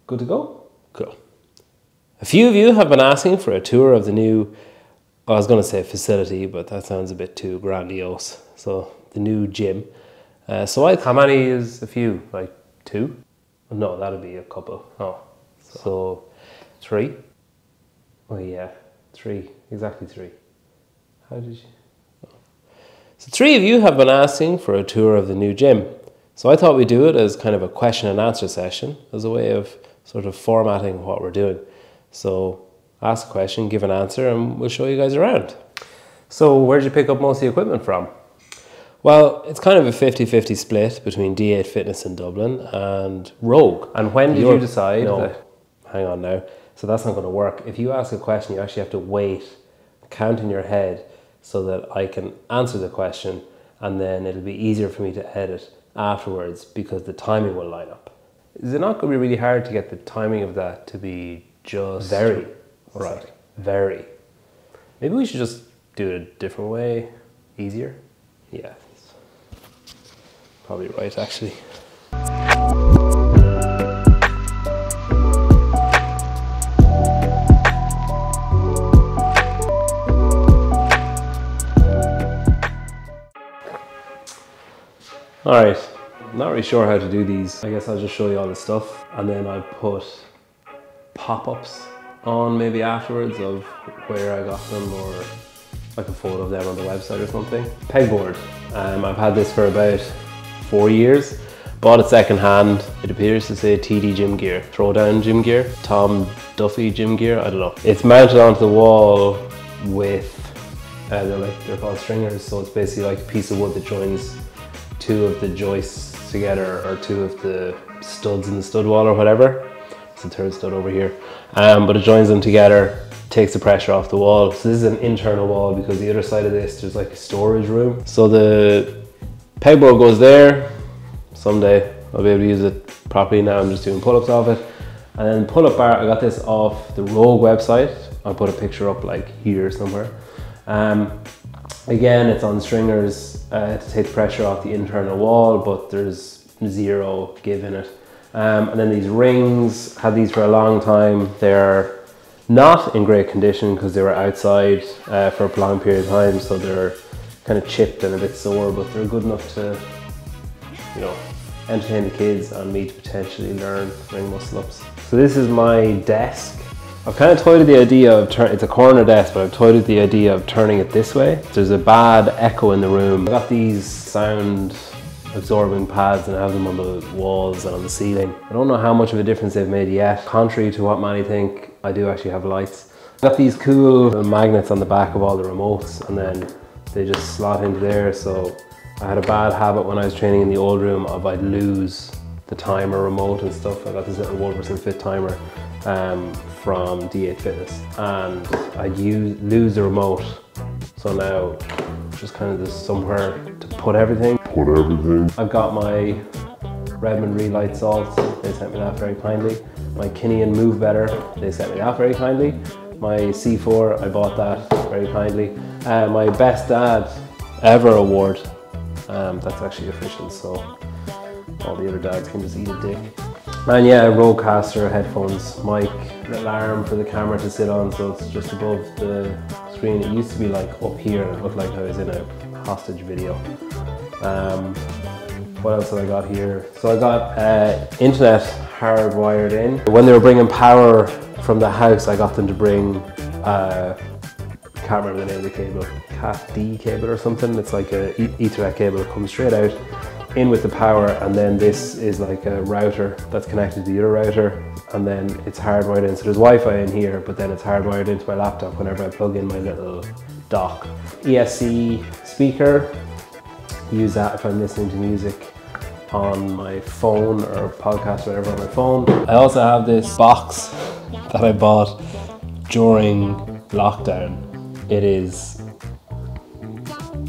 Good to go? Cool. A few of you have been asking for a tour of the new, I was going to say facility, but that sounds a bit too grandiose. So the new gym. How many is a few? Like 2? No, that'd be a couple. Oh, so 3? Oh yeah, 3, exactly 3. How did you? Oh. So 3 of you have been asking for a tour of the new gym. So I thought we'd do it as kind of a question and answer session, as a way of sort of formatting what we're doing. So ask a question, give an answer, and we'll show you guys around. So where'd you pick up most of the equipment from? Well, it's kind of a 50-50 split between D8 Fitness in Dublin and Rogue. And when did you decide that, hang on now, so that's not going to work. If you ask a question, you actually have to wait, count in your head so that I can answer the question, and then it'll be easier for me to edit afterwards because the timing will line up. Is it not going to be really hard to get the timing of that to be just... Very. Right. Very. Maybe we should just do it a different way, easier. Yeah. Probably right, actually. All right, I'm not really sure how to do these. I guess I'll just show you all the stuff, and then I'll put pop-ups on maybe afterwards of where I got them, or like a photo of them on the website or something. Pegboard. I've had this for about 4 years. Bought it second hand. It appears to say TD Gym Gear, Throwdown Gym Gear, Tom Duffy Gym Gear, I don't know. It's mounted onto the wall with, they're called stringers, so it's basically like a piece of wood that joins 2 of the joists together, or 2 of the studs in the stud wall or whatever. It's a 3rd stud over here. But it joins them together, takes the pressure off the wall. So this is an internal wall, because the other side of this, there's like a storage room. So the pegboard goes there. Someday I'll be able to use it properly. Now I'm just doing pull-ups off it. And then pull-up bar, I got this off the Rogue website. I'll put a picture up like here somewhere. Again, it's on stringers to take pressure off the internal wall, but there's 0 give in it. And then these rings, had these for a long time. They're not in great condition because they were outside for a prolonged period of time, so they're kind of chipped and a bit sore, but they're good enough to, you know, entertain the kids and me to potentially learn ring muscle ups. So this is my desk. I've kind of toyed with the idea of it's a corner desk, but I've toyed with the idea of turning it this way. There's a bad echo in the room. I got these sound absorbing pads and I have them on the walls and on the ceiling. I don't know how much of a difference they've made yet. Contrary to what many think, I do actually have lights. I got these cool magnets on the back of all the remotes, and then they just slot into there. So I had a bad habit when I was training in the old room of I'd lose the timer remote and stuff. I got this little 1% Fit timer from D8 Fitness, and I'd lose the remote. So now just kind of just somewhere to put everything. I've got my Redmond Relight salts. They sent me that very kindly. My Kinian Move Better. They sent me that very kindly. My C4, I bought that very kindly. My Best Dad Ever award. That's actually official, so all the other dads can just eat a dick. And yeah, Rodecaster headphones, mic, little arm for the camera to sit on, so it's just above the screen. It used to be like up here, and it looked like I was in a hostage video. What else have I got here? So I got internet hardwired in. When they were bringing power from the house, I got them to bring, can't remember the name of the cable, Cat-D cable or something. It's like a Ethernet cable that comes straight out in with the power, and then this is like a router that's connected to the other router, and then it's hardwired in. So there's Wi-Fi in here, but then it's hardwired into my laptop whenever I plug in my little dock. ESC speaker, use that if I'm listening to music on my phone or podcast or whatever on my phone. I also have this box that I bought during lockdown. It is,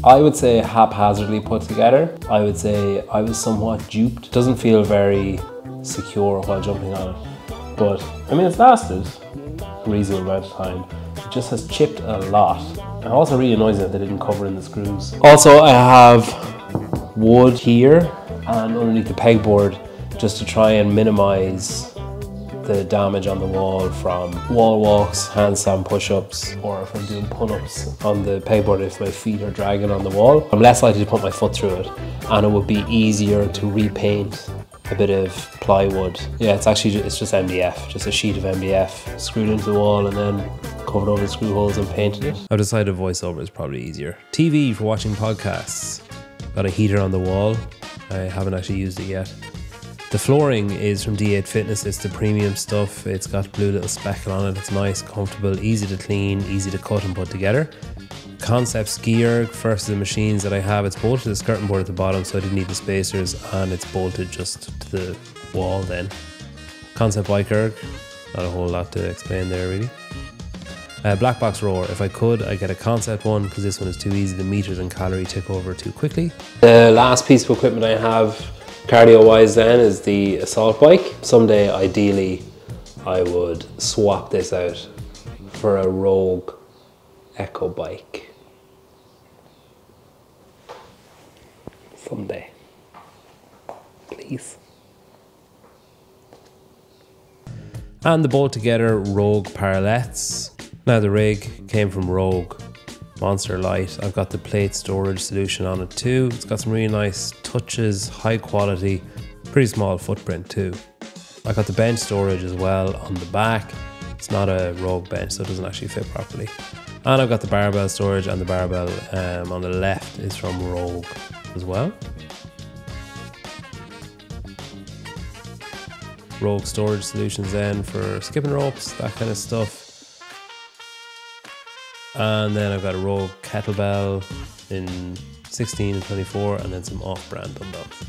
I would say, haphazardly put together. I would say I was somewhat duped. It doesn't feel very secure while jumping on it, but I mean, it's lasted a reasonable amount of time. It just has chipped a lot. And also really annoys me that they didn't cover in the screws. Also, I have wood here and underneath the pegboard just to try and minimize the damage on the wall from wall walks, handstand push-ups, or if I'm doing pull-ups on the pegboard if my feet are dragging on the wall. I'm less likely to put my foot through it, and it would be easier to repaint a bit of plywood. Yeah, it's just MDF, just a sheet of MDF screwed into the wall and then covered over the screw holes and painted it. I've decided voiceover is probably easier. TV for watching podcasts. Got a heater on the wall. I haven't actually used it yet. The flooring is from D8 Fitness. It's the premium stuff. It's got blue little speckle on it. It's nice, comfortable, easy to clean, easy to cut and put together. Concept skier, first of the machines that I have, it's bolted to the skirting board at the bottom, so I didn't need the spacers, and it's bolted just to the wall then. Concept bike erg, not a whole lot to explain there really. Black box rower, if I could I'd get a concept one because this one is too easy, the meters and calorie tick over too quickly. The last piece of equipment I have cardio wise then is the assault bike. Someday ideally I would swap this out for a Rogue Echo bike. Someday. Please. And the bolt together Rogue Parallettes. Now the rig came from Rogue Monster Light. I've got the plate storage solution on it too. It's got some really nice touches, high quality, pretty small footprint too. I got the bench storage as well on the back. It's not a Rogue bench, so it doesn't actually fit properly. And I've got the barbell storage, and the barbell on the left is from Rogue as well. Rogue storage solutions then for skipping ropes, that kind of stuff. And then I've got a Rogue kettlebell in 16 and 24, and then some off-brand dumbbells.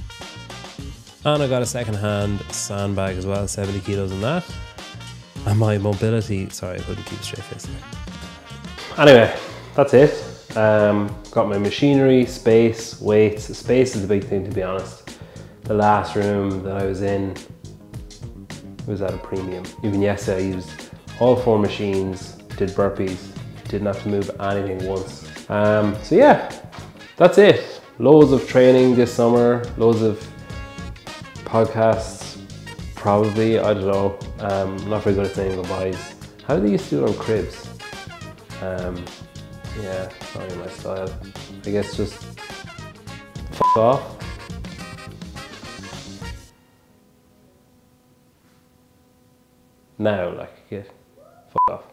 And I got a second-hand sandbag as well, 70 kilos in that. And my mobility, sorry I couldn't keep a straight face there. Anyway, that's it. Got my machinery, space, weights. Space is the big thing, to be honest. The last room that I was in was at a premium. Even yesterday I used all 4 machines, did burpees, didn't have to move anything once. So yeah, that's it. Loads of training this summer, loads of podcasts, probably, I don't know. I'm not very good at saying goodbyes. How do they used to do it on cribs? Yeah, it's not really my style. I guess just fuck off. Now, like, fuck off.